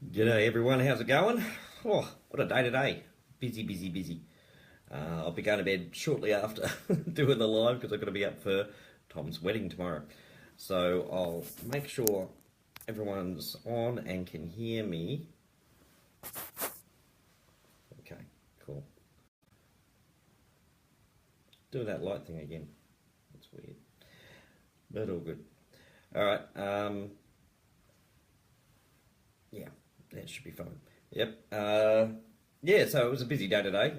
G'day everyone, how's it going? Oh, what a day today. Busy, busy, busy. I'll be going to bed shortly after doing the live because I've got to be up for Tom's wedding tomorrow. So I'll make sure everyone's on and can hear me. Okay, cool. Do that light thing again. That's weird. But all good. Alright, yeah, that should be fine. Yep. Yeah, so it was a busy day today.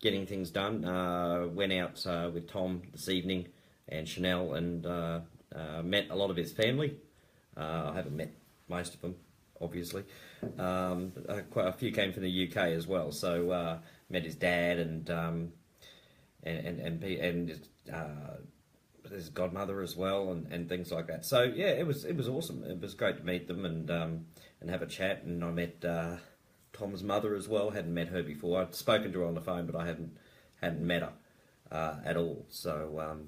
Getting things done. Went out with Tom this evening and Chanel and met a lot of his family. I haven't met most of them, obviously. Quite a few came from the UK as well. So met his dad and his godmother as well, and things like that. So yeah, it was awesome. It was great to meet them and have a chat. And I met Tom's mother as well. Hadn't met her before. I'd spoken to her on the phone, but I hadn't met her at all. So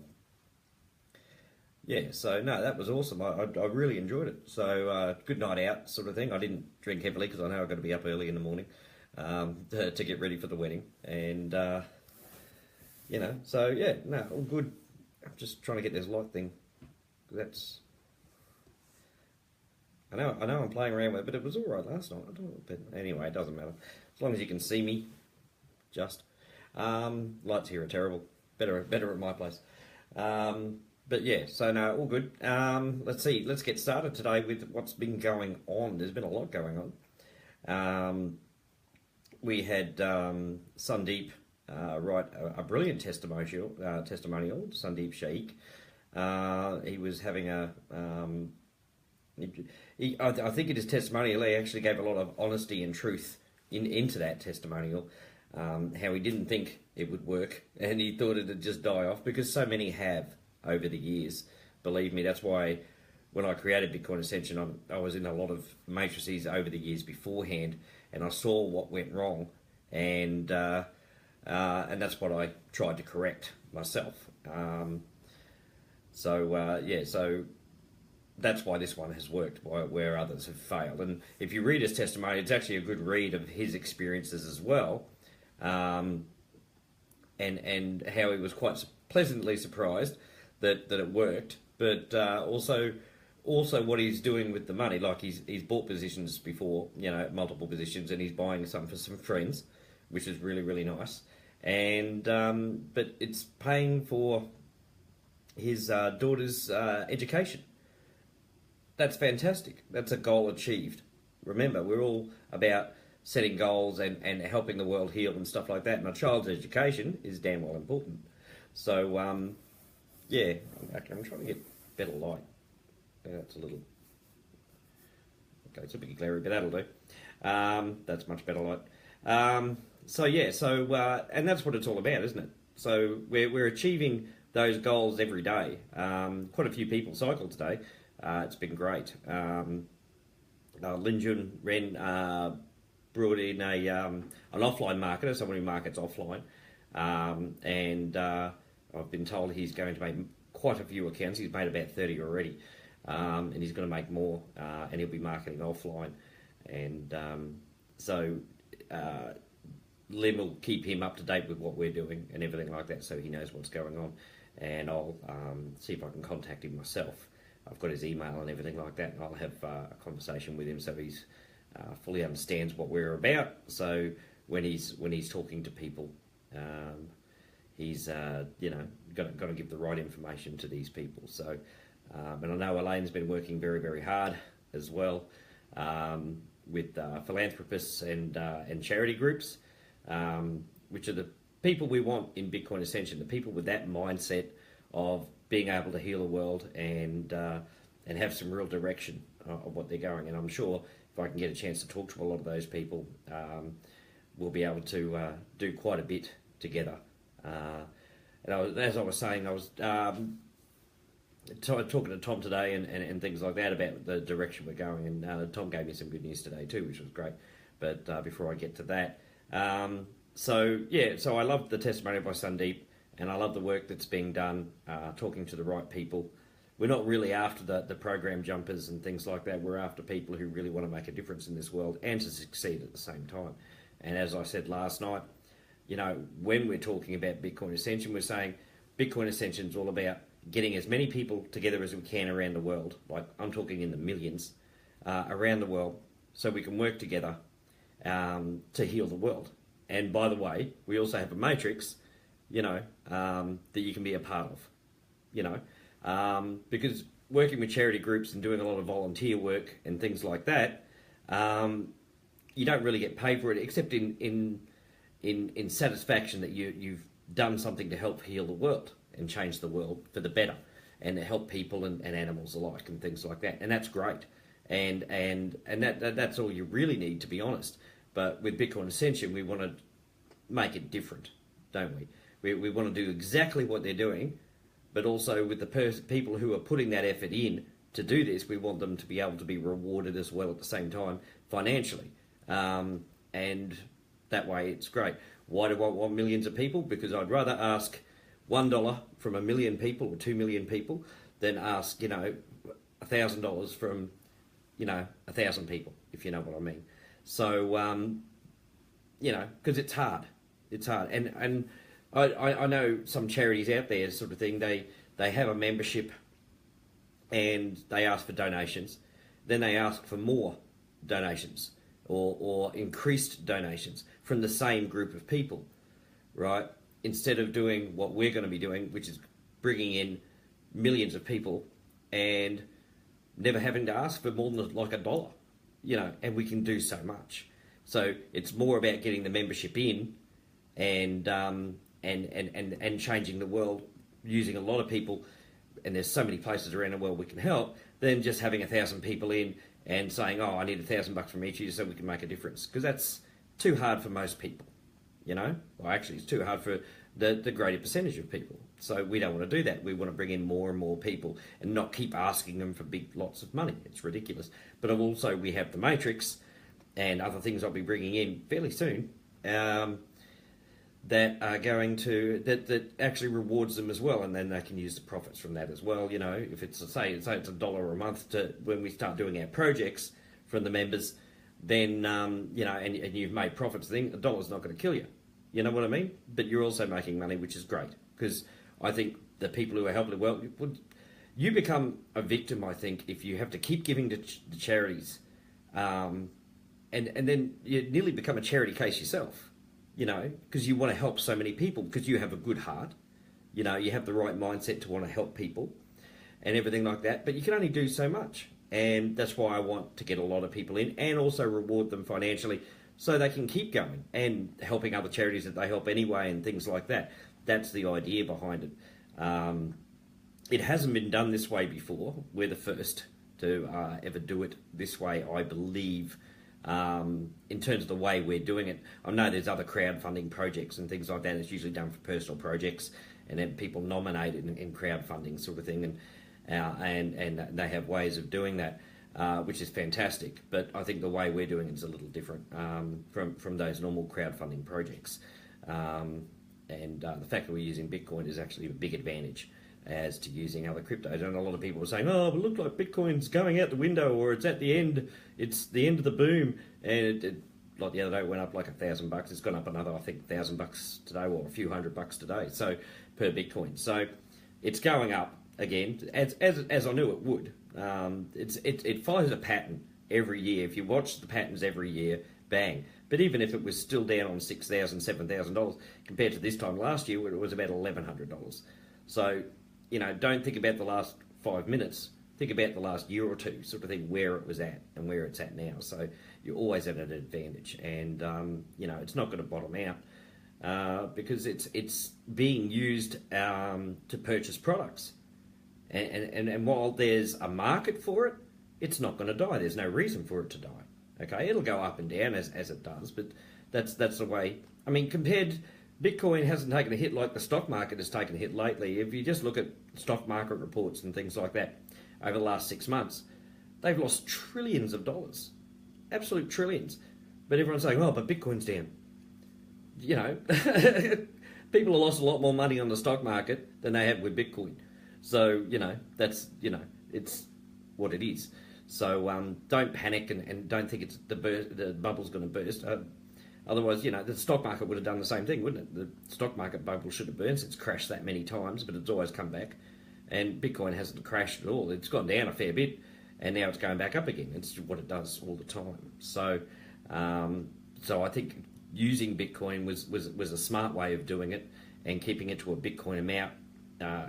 yeah, so no, that was awesome. I really enjoyed it. So good night out sort of thing. I didn't drink heavily because I know I've got to be up early in the morning to get ready for the wedding. And you know, so yeah, no, all good. I'm just trying to get this light thing. That's I know I'm playing around with it, but it was all right last night. I don't know, but anyway, it doesn't matter as long as you can see me. Just lights here are terrible. Better at my place. But yeah, so no, all good. Let's see. Let's get started today with what's been going on. There's been a lot going on. We had Sandeep write a brilliant testimonial. Sandeep Sheikh. He was having I think in his testimonial he actually gave a lot of honesty and truth into that testimonial. How he didn't think it would work and he thought it'd just die off, because so many have over the years. Believe me, that's why when I created Bitcoin Ascension, I was in a lot of matrices over the years beforehand, and I saw what went wrong, and that's what I tried to correct myself. So that's why this one has worked, where others have failed. And if you read his testimony, it's actually a good read of his experiences as well, and how he was quite pleasantly surprised that it worked, but also what he's doing with the money. Like he's bought positions before, multiple positions, and he's buying some for some friends, which is really, really nice. And but it's paying for his daughter's education. That's fantastic. That's a goal achieved. Remember, we're all about setting goals and helping the world heal and stuff like that. And a child's education is damn well important. So yeah, I'm trying to get better light. That's a little... Okay, it's a bit glary, but that'll do. That's much better light. So yeah, and that's what it's all about, isn't it? So we're achieving those goals every day. Quite a few people cycled today. It's been great. Linjun Ren brought in an offline marketer, someone who markets offline, and I've been told he's going to make quite a few accounts. He's made about 30 already, and he's going to make more, and he'll be marketing offline. And so Lim will keep him up to date with what we're doing and everything like that, so he knows what's going on. And I'll see if I can contact him myself. I've got his email and everything like that, and I'll have a conversation with him so he's fully understands what we're about. So when he's talking to people, he's got to give the right information to these people. So and I know Elaine's been working very, very hard as well with philanthropists and charity groups, which are the people we want in Bitcoin Ascension, the people with that mindset of being able to heal the world and have some real direction of what they're going. And I'm sure if I can get a chance to talk to a lot of those people, we'll be able to do quite a bit together. And as I was saying, I was talking to Tom today and things like that about the direction we're going. And Tom gave me some good news today too, which was great. But before I get to that, so I loved the testimony by Sandeep. And I love the work that's being done, talking to the right people we're not really after the program jumpers and things like that. We're after people who really want to make a difference in this world and to succeed at the same time. And as I said last night, you know, when we're talking about Bitcoin Ascension, we're saying Bitcoin Ascension is all about getting as many people together as we can around the world. Like, I'm talking in the millions around the world, so we can work together to heal the world. And by the way, we also have a matrix, you know, that you can be a part of, you know, because working with charity groups and doing a lot of volunteer work and things like that, you don't really get paid for it, except in satisfaction that you've done something to help heal the world and change the world for the better, and to help people and animals alike and things like that. And that's great. And that's all you really need, to be honest. But with Bitcoin Ascension, we want to make it different, don't we? We want to do exactly what they're doing, but also with the people who are putting that effort in to do this, we want them to be able to be rewarded as well at the same time financially. And that way it's great. Why do I want millions of people? Because I'd rather ask $1 from 1 million people or 2 million people than ask, you know, $1,000 from, you know, 1,000 people, if you know what I mean. So, you know, because it's hard. It's hard. And I know some charities out there sort of thing, they have a membership and they ask for donations. Then they ask for more donations or increased donations from the same group of people, right? Instead of doing what we're going to be doing, which is bringing in millions of people and never having to ask for more than like $1, you know, and we can do so much. So it's more about getting the membership in and changing the world using a lot of people, and there's so many places around the world we can help, than just having 1,000 people in and saying, oh, I need $1,000 from each of you so we can make a difference. Because that's too hard for most people, you know? Well, actually, it's too hard for the greater percentage of people. So we don't want to do that. We want to bring in more and more people and not keep asking them for big lots of money. It's ridiculous. But also, we have the Matrix and other things I'll be bringing in fairly soon that are going to, that actually rewards them as well, and then they can use the profits from that as well. You know, if it's, say it's $1 a month to when we start doing our projects from the members, then, you know, and you've made profits, then $1's not going to kill you. You know what I mean? But you're also making money, which is great, because I think the people who are helping the world, you become a victim, I think, if you have to keep giving to the charities, and then you nearly become a charity case yourself, you know, because you want to help so many people, because you have a good heart, you know, you have the right mindset to want to help people and everything like that, but you can only do so much. And that's why I want to get a lot of people in and also reward them financially so they can keep going and helping other charities that they help anyway and things like that. That's the idea behind it. It hasn't been done this way before. We're the first to ever do it this way, I believe, in terms of the way we're doing it. I know there's other crowdfunding projects and things like that. It's usually done for personal projects, and then people nominate it in crowdfunding sort of thing, and they have ways of doing that, which is fantastic. But I think the way we're doing it is a little different from those normal crowdfunding projects. And the fact that we're using Bitcoin is actually a big advantage as to using other cryptos. And a lot of people are saying, oh, but look, like Bitcoin's going out the window, or it's at the end, it's the end of the boom. And like the other day, it went up like $1,000. It's gone up another, I think, $1,000 today, or a few $100 today, so per Bitcoin. So it's going up again, as I knew it would. It follows a pattern every year. If you watch the patterns every year, bang. But even if it was still down on $6,000, $7,000 compared to this time last year, where it was about $1,100. So, you know, don't think about the last 5 minutes. Think about the last year or two, sort of thing, where it was at and where it's at now. So you're always at an advantage, and you know, it's not going to bottom out because it's being used to purchase products. And while there's a market for it, it's not going to die. There's no reason for it to die. Okay, it'll go up and down as it does, but that's the way. I mean, Bitcoin hasn't taken a hit like the stock market has taken a hit lately. If you just look at stock market reports and things like that over the last 6 months, they've lost trillions of dollars, absolute trillions. But everyone's saying, oh, but Bitcoin's down. You know, people have lost a lot more money on the stock market than they have with Bitcoin. So, that's, it's what it is. So don't panic and don't think it's the bubble's going to burst. Otherwise, the stock market would have done the same thing, wouldn't it? The stock market bubble should have burst. It's crashed that many times, but it's always come back. And Bitcoin hasn't crashed at all. It's gone down a fair bit, and now it's going back up again. It's what it does all the time. So, so I think using Bitcoin was a smart way of doing it, and keeping it to a Bitcoin amount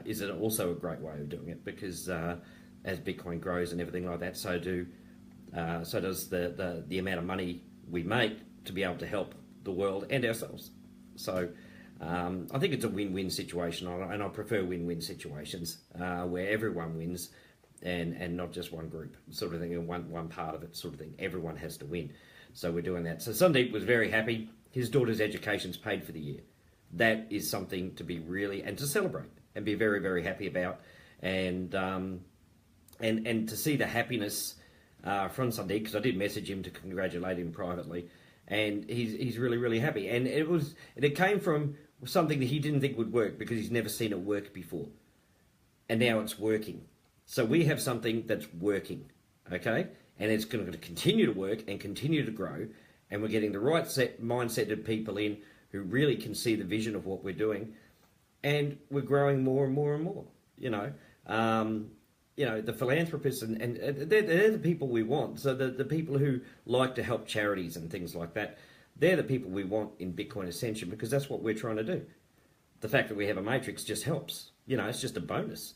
is also a great way of doing it, because as Bitcoin grows and everything like that, so does the amount of money we make to be able to help the world and ourselves. So I think it's a win-win situation, and I prefer win-win situations where everyone wins and not just one group sort of thing, and one part of it sort of thing. Everyone has to win. So we're doing that. So Sandeep was very happy. His daughter's education's paid for the year. That is something to be and to celebrate and be very, very happy about. And to see the happiness from Sandeep, because I did message him to congratulate him privately, and he's really, really happy. And it came from something that he didn't think would work, because he's never seen it work before. And now it's working. So we have something that's working, okay? And it's going to continue to work and continue to grow. And we're getting the right mindset of people in who really can see the vision of what we're doing. And we're growing more and more and more, the philanthropists, and they're the people we want. So the people who like to help charities and things like that, they're the people we want in Bitcoin Ascension, because that's what we're trying to do. The fact that we have a matrix just helps. It's just a bonus.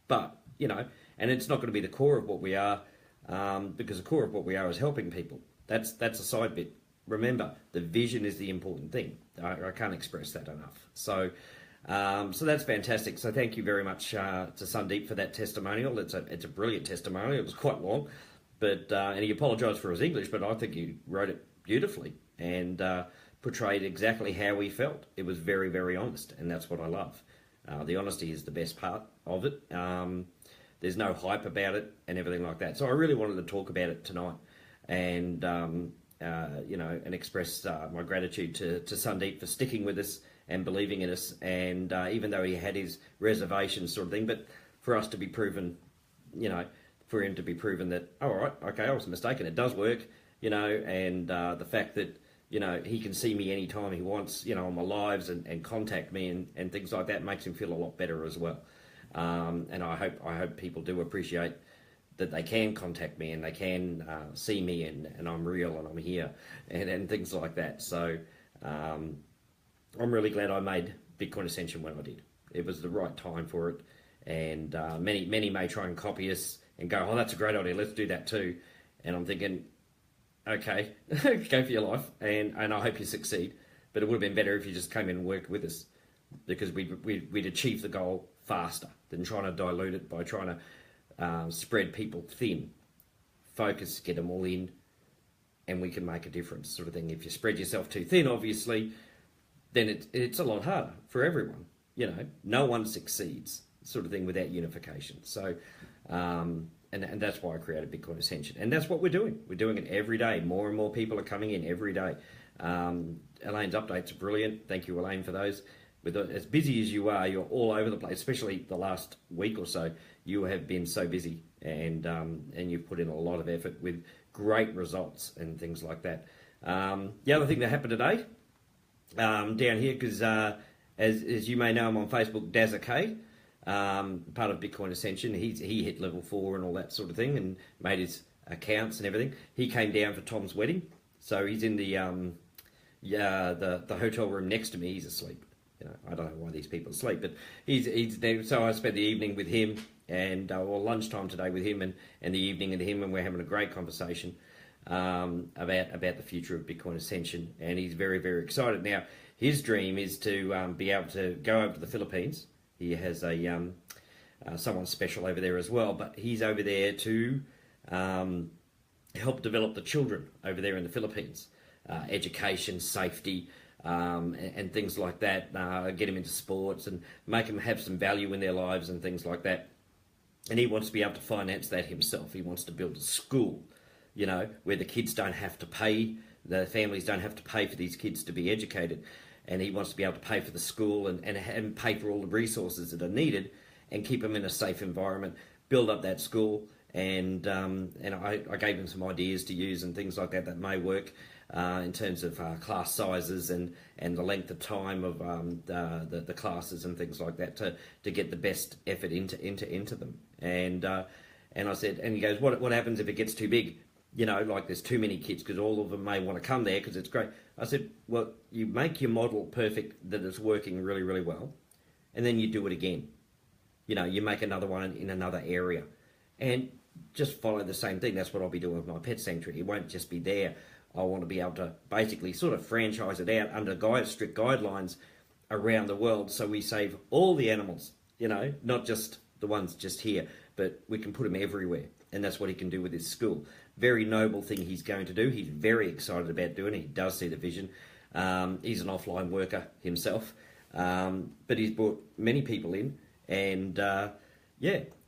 But, and it's not going to be the core of what we are, because the core of what we are is helping people. That's a side bit. Remember, the vision is the important thing. I can't express that enough. So that's fantastic. So thank you very much to Sandeep for that testimonial. It's a brilliant testimonial. It was quite long, but and he apologised for his English, but I think he wrote it beautifully and portrayed exactly how he felt. It was very, very honest, and that's what I love. The honesty is the best part of it. There's no hype about it and everything like that. So I really wanted to talk about it tonight, and and express my gratitude to Sandeep for sticking with us and believing in us, and even though he had his reservations sort of thing, but for us to be proven, for him to be proven that, all right, okay, I was mistaken, it does work, and the fact that, he can see me anytime he wants, on my lives and contact me and things like that makes him feel a lot better as well. And I hope people do appreciate that they can contact me and they can see me and I'm real and I'm here and things like that. So I'm really glad I made Bitcoin Ascension when I did. It was the right time for it, and many may try and copy us and go, oh, that's a great idea, let's do that too. And I'm thinking, okay, go for your life, and I hope you succeed. But it would have been better if you just came in and worked with us, because we'd achieve the goal faster than trying to dilute it by trying to spread people thin. Focus, get them all in, and we can make a difference, sort of thing. If you spread yourself too thin, obviously, then it's a lot harder for everyone. No one succeeds, sort of thing, without unification. So, and that's why I created Bitcoin Ascension, and that's what we're doing. We're doing it every day. More and more people are coming in every day. Elaine's updates are brilliant. Thank you, Elaine, for those. With as busy as you are, you're all over the place. Especially the last week or so, you have been so busy, and you've put in a lot of effort with great results and things like that. The other thing that happened today, down here, because as you may know, I'm on Facebook, Dazza K, part of Bitcoin Ascension. He hit level 4 and all that sort of thing, and made his accounts and everything. He came down for Tom's wedding, so he's in the hotel room next to me. He's asleep. I don't know why these people sleep, but he's there. So I spent the evening with him, and or lunchtime today with him, and the evening with him, and we're having a great conversation about the future of Bitcoin Ascension, and he's very, very excited. Now, his dream is to be able to go over to the Philippines. He has someone special over there as well, but he's over there to help develop the children over there in the Philippines, education, safety, and things like that. Get them into sports and make them have some value in their lives and things like that. And he wants to be able to finance that himself. He wants to build a school, where the kids don't have to pay, the families don't have to pay for these kids to be educated. And he wants to be able to pay for the school and pay for all the resources that are needed. and keep them in a safe environment, build up that school. And I gave him some ideas to use and things like that may work in terms of class sizes and the length of time of the classes and things like that to get the best effort into them. And I said, and he goes, what happens if it gets too big? You know, like there's too many kids because all of them may want to come there because it's great. I said, well, you make your model perfect that it's working really, really well, and then you do it again. You know, you make another one in another area. And just follow the same thing. That's what I'll be doing with my pet sanctuary. It won't just be there. I want to be able to basically sort of franchise it out under strict guidelines around the world so we save all the animals, you know, not just the ones just here, but we can put them everywhere. And that's what he can do with his school. Very noble thing he's going to do. He's very excited about doing it. He does see the vision. He's an offline worker himself, but he's brought many people in, and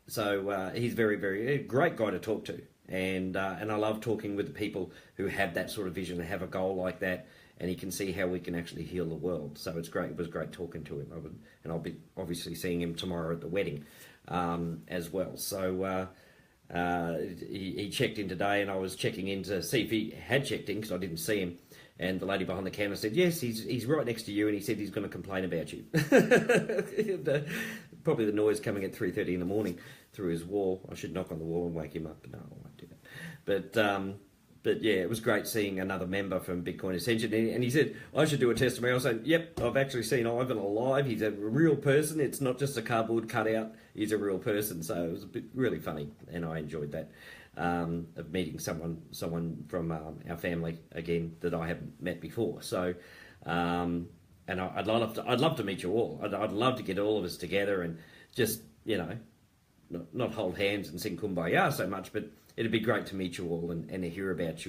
so he's a great guy to talk to, and I love talking with the people who have that sort of vision and have a goal like that, and he can see how we can actually heal the world. So it's great. It was great talking to him, and I'll be obviously seeing him tomorrow at the wedding as well. So he checked in today, and I was checking in to see if he had checked in because I didn't see him. And the lady behind the counter said, yes, he's right next to you, and he said he's going to complain about you. Probably the noise coming at 3:30 in the morning through his wall. I should knock on the wall and wake him up, but no, I won't do that. But yeah, it was great seeing another member from Bitcoin Ascension, and he said, I should do a testimonial. I said, yep, I've actually seen Ivan alive. He's a real person. It's not just a cardboard cutout. He's a real person. So it was really funny, and I enjoyed that. Of meeting someone from our family again that I haven't met before. So, and I'd love to meet you all. I'd love to get all of us together and just, you know, not hold hands and sing Kumbaya so much, but it'd be great to meet you all and to hear about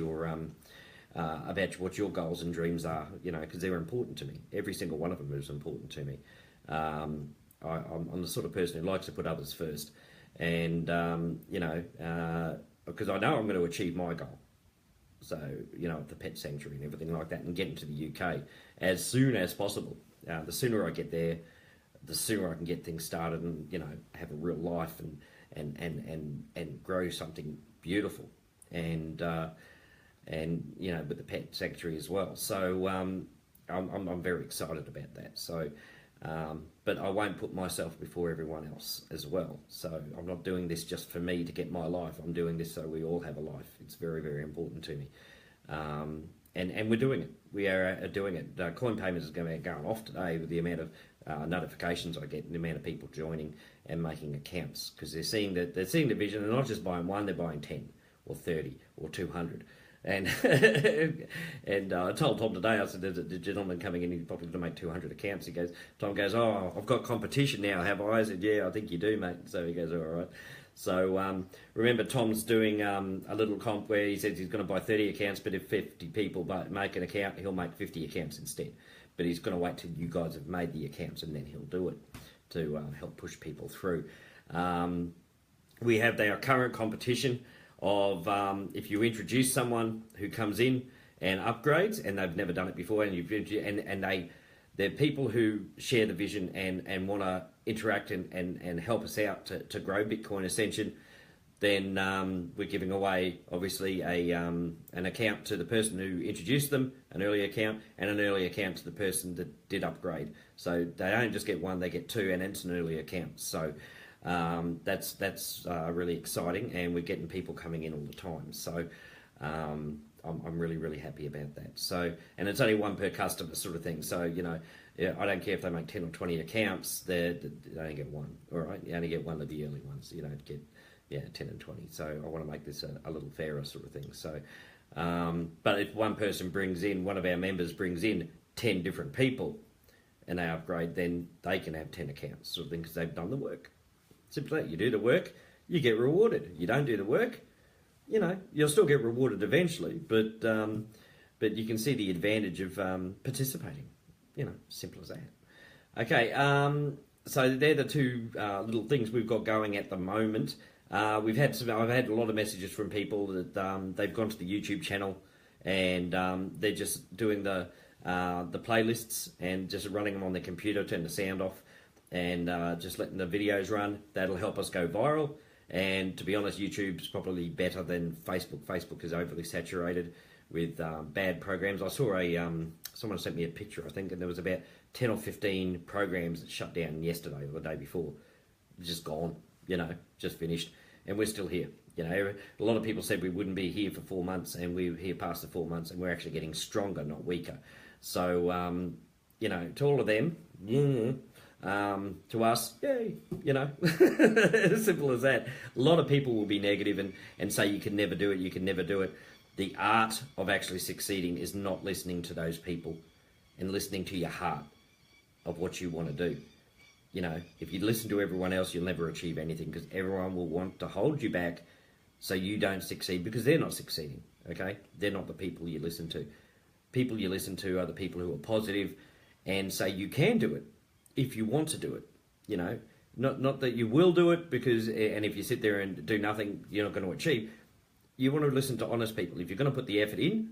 about what your goals and dreams are. You know, because they're important to me. Every single one of them is important to me. I'm the sort of person who likes to put others first, and you know. Because I know I'm going to achieve my goal. So, you know, the pet sanctuary and everything like that, and get into the UK as soon as possible. The sooner I get there, the sooner I can get things started and, you know, have a real life and grow something beautiful. And you know, with the pet sanctuary as well. So I'm very excited about that. So, but I won't put myself before everyone else as well. So I'm not doing this just for me to get my life. I'm doing this so we all have a life. It's very, very important to me. And we're doing it. We are doing it. Coin payments is going to be going off today with the amount of notifications I get and the amount of people joining and making accounts, because they're seeing the vision. They're not just buying one, they're buying 10 or 30 or 200. And and I told Tom today, I said, there's a gentleman coming in, he's probably going to make 200 accounts. Tom goes, oh, I've got competition now, have I? I said, yeah, I think you do, mate. So he goes, all right. So remember, Tom's doing a little comp where he says he's going to buy 30 accounts, but if 50 people make an account, he'll make 50 accounts instead. But he's going to wait till you guys have made the accounts, and then he'll do it to help push people through. We have our current competition of if you introduce someone who comes in and upgrades and they've never done it before, and they're people who share the vision and want to interact and help us out to grow Bitcoin Ascension, then we're giving away obviously an account to the person who introduced them, an early account, and an early account to the person that did upgrade. So they don't just get one, they get two, and it's an early account. So that's really exciting, and we're getting people coming in all the time. So I'm really, really happy about that. So, and it's only one per customer sort of thing. So, you know, I don't care if they make 10 or 20 accounts, they only get one. All right, you only get one of the early ones. You don't get 10 and 20. So I want to make this a little fairer sort of thing. So, but if one person one of our members brings in 10 different people and they upgrade, then they can have 10 accounts sort of thing because they've done the work. Simply, you do the work, you get rewarded. You don't do the work, you know, you'll still get rewarded eventually, but you can see the advantage of participating. You know, simple as that. Okay, so they're the two little things we've got going at the moment. I've had a lot of messages from people that they've gone to the YouTube channel and they're just doing the playlists and just running them on their computer, turn the sound off, and just letting the videos run. That'll help us go viral. And to be honest, YouTube's probably better than Facebook. Facebook is overly saturated with bad programs. I saw someone sent me a picture, I think, and there was about 10 or 15 programs that shut down yesterday or the day before. Just gone, just finished. And we're still here. A lot of people said we wouldn't be here for 4 months, and we're here past the 4 months, and we're actually getting stronger, not weaker. So, to all of them, to us, yay, as simple as that. A lot of people will be negative and say you can never do it, you can never do it. The art of actually succeeding is not listening to those people and listening to your heart of what you want to do. If you listen to everyone else, you'll never achieve anything, because everyone will want to hold you back so you don't succeed, because they're not succeeding, okay? They're not the people you listen to. People you listen to are the people who are positive and say you can do it if you want to do it, Not that you will do it, and if you sit there and do nothing, you're not going to achieve. You want to listen to honest people. If you're going to put the effort in,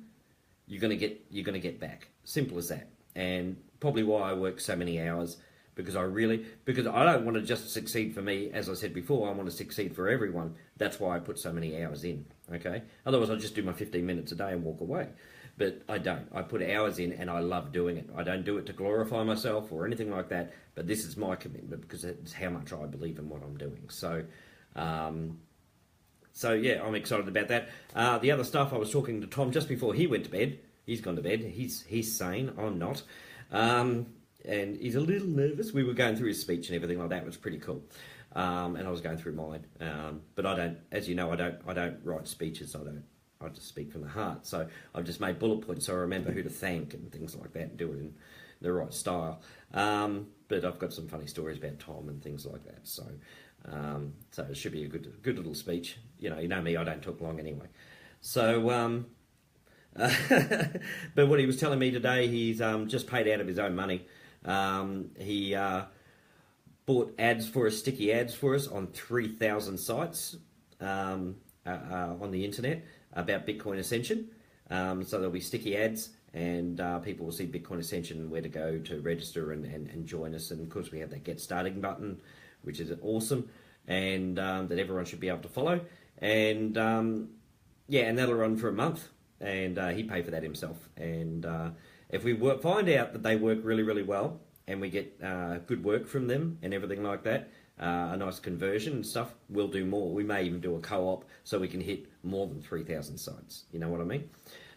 you're going to get back. Simple as that. And probably why I work so many hours, because I don't want to just succeed for me. As I said before, I want to succeed for everyone. That's why I put so many hours in, okay? Otherwise, I'll just do my 15 minutes a day and walk away. But I don't. I put hours in, and I love doing it. I don't do it to glorify myself or anything like that, but this is my commitment because it's how much I believe in what I'm doing. So yeah, I'm excited about that. The other stuff, I was talking to Tom just before he went to bed. He's gone to bed. He's sane. I'm not. And he's a little nervous. We were going through his speech and everything like that. It was pretty cool. And I was going through mine. But I don't, as you know, I don't write speeches. I just speak from the heart. So I've just made bullet points so I remember who to thank and things like that, and do it in the right style. But I've got some funny stories about Tom and things like that. So it should be a good little speech. You know me, I don't talk long anyway. So, but what he was telling me today, he's just paid out of his own money. He bought sticky ads for us on 3,000 sites on the internet about Bitcoin Ascension. So there'll be sticky ads, and people will see Bitcoin Ascension and where to go to register and join us. And of course, we have that Get Starting button, which is awesome, and that everyone should be able to follow. And and that'll run for a month. And he paid for that himself. And if we find out that they work really, really well, and we get good work from them and everything like that, a nice conversion and stuff, we'll do more. We may even do a co-op so we can hit more than 3,000 sites. You know what I mean?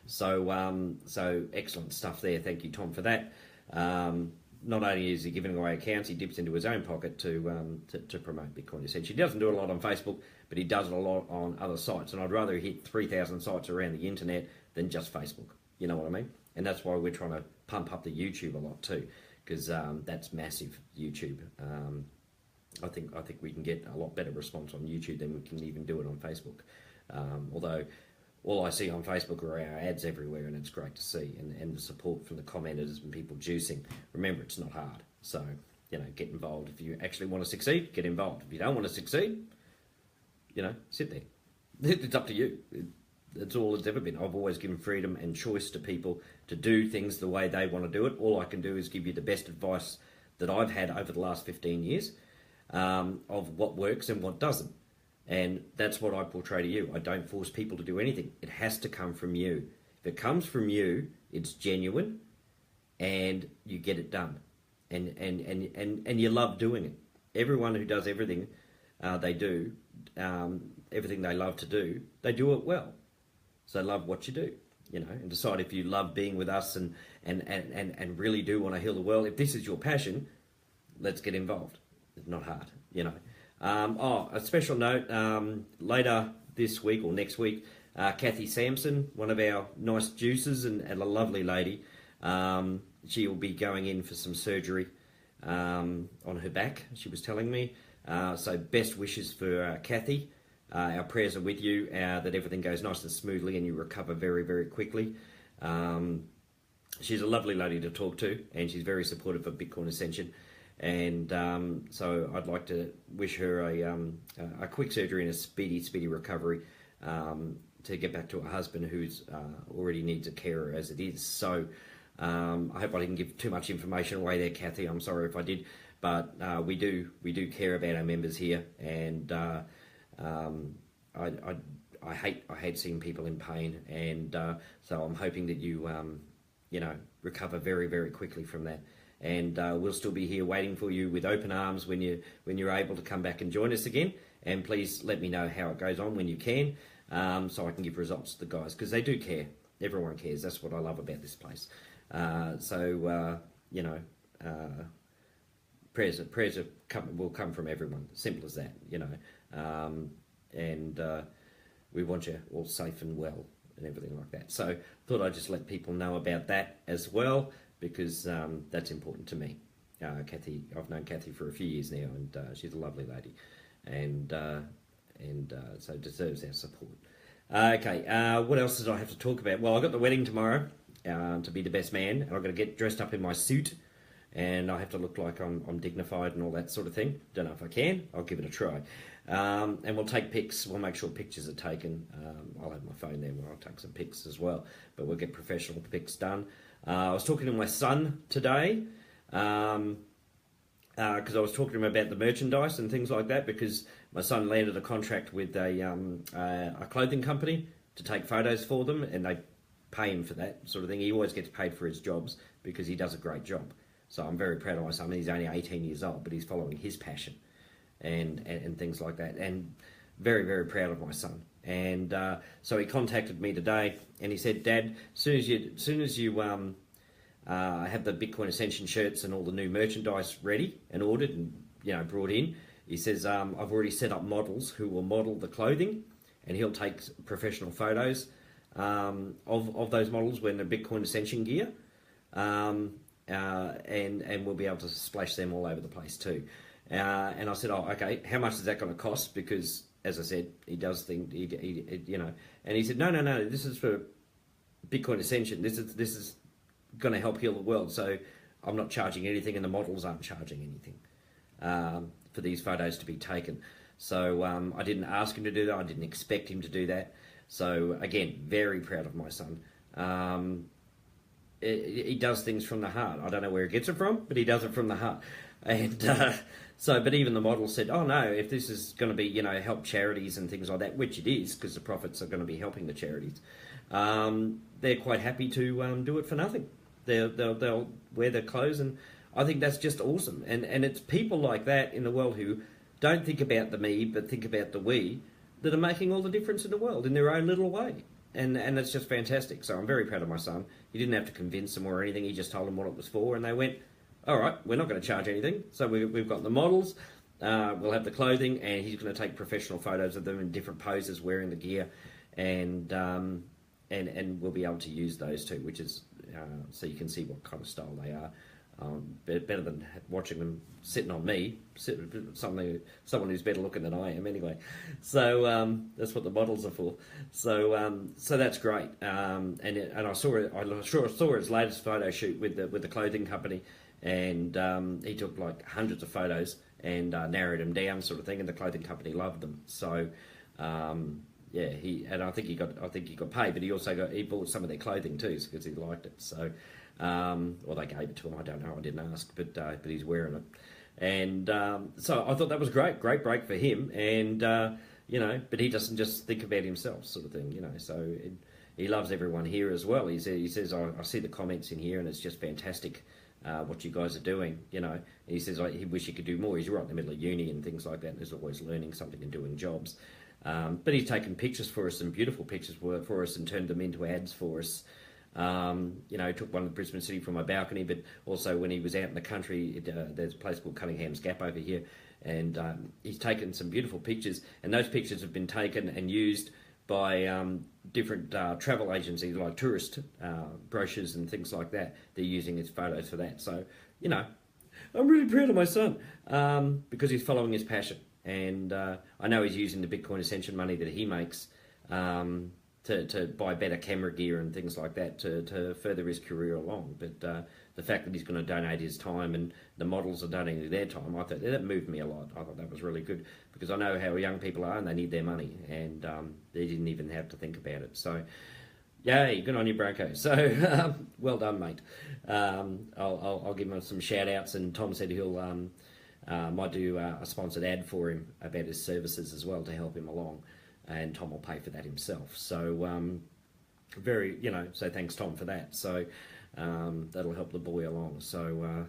So excellent stuff there. Thank you, Tom, for that. Not only is he giving away accounts, he dips into his own pocket to promote Bitcoin Ascension. He doesn't do a lot on Facebook, but he does it a lot on other sites. And I'd rather hit 3,000 sites around the internet than just Facebook. You know what I mean? And that's why we're trying to pump up the YouTube a lot too, because that's massive, YouTube. I think we can get a lot better response on YouTube than we can even do it on Facebook. Although all I see on Facebook are our ads everywhere, and it's great to see, and the support from the commenters and people juicing. Remember, it's not hard. So, get involved. If you actually want to succeed, get involved. If you don't want to succeed, sit there. It's up to you. That's all it's ever been. I've always given freedom and choice to people to do things the way they want to do it. All I can do is give you the best advice that I've had over the last 15 years of what works and what doesn't. And that's what I portray to you. I don't force people to do anything. It has to come from you. If it comes from you, it's genuine, and you get it done. And you love doing it. Everyone who does everything they do, everything they love to do, they do it well. So love what you do, and decide if you love being with us and really do want to heal the world. If this is your passion, let's get involved. It's not hard, a special note, later this week or next week, Kathy Sampson, one of our nice juicers and a lovely lady, she will be going in for some surgery on her back, she was telling me. So best wishes for Kathy. Our prayers are with you, that everything goes nice and smoothly and you recover very, very quickly. She's a lovely lady to talk to, and she's very supportive of Bitcoin Ascension. And so I'd like to wish her a quick surgery and a speedy recovery to get back to her husband, who's already needs a carer as it is. So I hope I didn't give too much information away there, Kathy. I'm sorry if I did. but we do care about our members here, and I hate seeing people in pain, and so I'm hoping that you recover very, very quickly from that. And we'll still be here waiting for you with open arms when you're able to come back and join us again. And please let me know how it goes on when you can, so I can give results to the guys, because they do care. Everyone cares. That's what I love about this place. Prayers will come from everyone. Simple as that, and we want you all safe and well and everything like that. So thought I'd just let people know about that as well, because that's important to me. Kathy, I've known Kathy for a few years now, and she's a lovely lady, and so deserves our support. Okay, what else did I have to talk about? Well, I've got the wedding tomorrow to be the best man, and I've got to get dressed up in my suit, and I have to look like I'm dignified and all that sort of thing. Don't know if I can. I'll give it a try. And we'll take pics. We'll make sure pictures are taken. I'll have my phone there where I'll take some pics as well, but we'll get professional pics done. I was talking to my son today, because I was talking to him about the merchandise and things like that, because my son landed a contract with a clothing company to take photos for them, and they pay him for that sort of thing. He always gets paid for his jobs because he does a great job. So I'm very proud of my son. He's only 18 years old, but he's following his passion and things like that. And very, very proud of my son. And so he contacted me today, and he said, "Dad, as soon as you have the Bitcoin Ascension shirts and all the new merchandise ready and ordered and brought in," he says, "I've already set up models who will model the clothing, and he'll take professional photos of those models wearing the Bitcoin Ascension gear, and we'll be able to splash them all over the place too." And I said, "Oh, okay. How much is that going to cost?" Because, as I said, he does think And he said, "No. This is for Bitcoin Ascension. This is going to help heal the world. So I'm not charging anything, and the models aren't charging anything for these photos to be taken." So I didn't ask him to do that. I didn't expect him to do that. So again, very proud of my son. He does things from the heart. I don't know where he gets it from, but he does it from the heart. And but even the model said, "Oh no, if this is going to be, help charities and things like that," which it is, because the profits are going to be helping the charities, they're quite happy to do it for nothing. They'll wear their clothes, and I think that's just awesome. And it's people like that in the world who don't think about the me, but think about the we, that are making all the difference in the world in their own little way. And it's just fantastic. So I'm very proud of my son. He didn't have to convince them or anything. He just told them what it was for, and they went, "All right, we're not going to charge anything." So we've got the models, we'll have the clothing, and he's going to take professional photos of them in different poses wearing the gear, and we'll be able to use those too, which is so you can see what kind of style they are. Better than watching them sitting on me, someone who's better looking than I am anyway. So that's what the models are for. So that's great. And I saw his latest photo shoot with the clothing company, and he took like hundreds of photos and narrowed them down, sort of thing. And the clothing company loved them. So I think he got paid, but he bought some of their clothing too because he liked it. So. Or they gave it to him, I don't know, I didn't ask, but he's wearing it. And so I thought that was great break for him, and but he doesn't just think about himself, sort of thing, so he loves everyone here as well. He says, I see the comments in here, and it's just fantastic what you guys are doing, And he says he wish he could do more. He's right in the middle of uni and things like that, and he's always learning something and doing jobs. But he's taken pictures for us, and beautiful pictures for us, and turned them into ads for us. He took one of the Brisbane City from my balcony, but also when he was out in the country, there's a place called Cunningham's Gap over here, and he's taken some beautiful pictures, and those pictures have been taken and used by different travel agencies, like tourist brochures and things like that. They're using his photos for that. So, I'm really proud of my son because he's following his passion, and I know he's using the Bitcoin Ascension money that he makes to buy better camera gear and things like that to further his career along. But the fact that he's going to donate his time and the models are donating their time, I thought that moved me a lot. I thought that was really good because I know how young people are and they need their money, and they didn't even have to think about it. So, yay, good on you, Bronco. So, well done, mate. I'll give him some shout outs, and Tom said he'll Might do a sponsored ad for him about his services as well to help him along, and Tom will pay for that himself. So so thanks Tom for that. So that'll help the boy along. So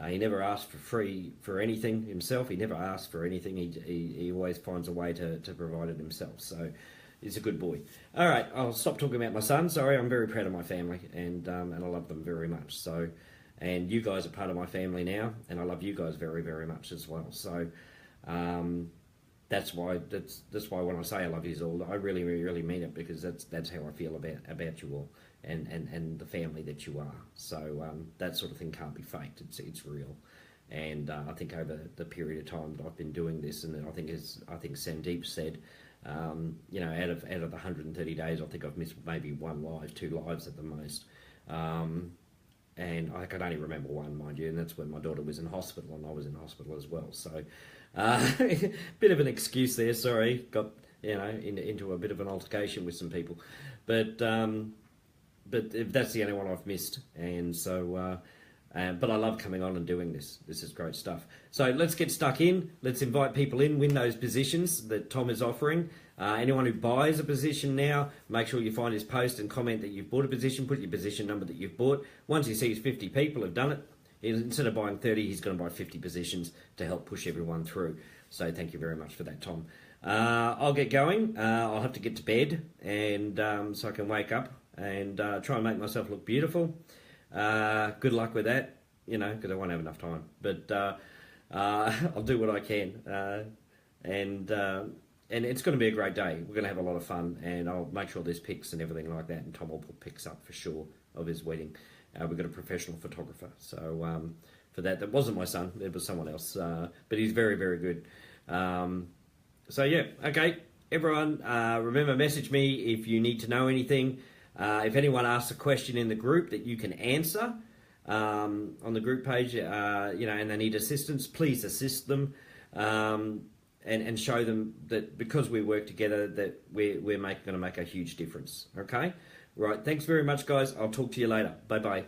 he never asked for free for anything himself. He never asked for anything. He always finds a way to provide it himself. So he's a good boy. All right, I'll stop talking about my son. Sorry, I'm very proud of my family, and I love them very much. So, and you guys are part of my family now, and I love you guys very, very much as well. So that's why when I say I love you all, I really, really, really mean it, because that's how I feel about you all, and the family that you are. So that sort of thing can't be faked. It's real. And I think over the period of time that I've been doing this, and I think Sandeep said, out of the 130 days, I think I've missed maybe 1 live, 2 lives at the most. And I can only remember one, mind you, and that's when my daughter was in hospital, and I was in hospital as well. So, bit of an excuse there. Sorry, got into a bit of an altercation with some people, but that's the only one I've missed, and so. But I love coming on and doing this. This is great stuff. So let's get stuck in. Let's invite people in, win those positions that Tom is offering. Anyone who buys a position now, make sure you find his post and comment that you've bought a position. Put your position number that you've bought. Once he sees 50 people have done it, instead of buying 30, he's going to buy 50 positions to help push everyone through. So thank you very much for that, Tom. I'll get going. I'll have to get to bed, and so I can wake up and try and make myself look beautiful. Good luck with that, because I won't have enough time. But I'll do what I can, and it's going to be a great day. We're going to have a lot of fun, and I'll make sure there's pics and everything like that. And Tom will put pics up for sure of his wedding. We've got a professional photographer, so for that wasn't my son; it was someone else. But he's very, very good. So yeah, okay, everyone. Remember, message me if you need to know anything. If anyone asks a question in the group that you can answer on the group page, and they need assistance, please assist them, and show them that because we work together, that we're going to make a huge difference. Okay, right. Thanks very much, guys. I'll talk to you later. Bye bye.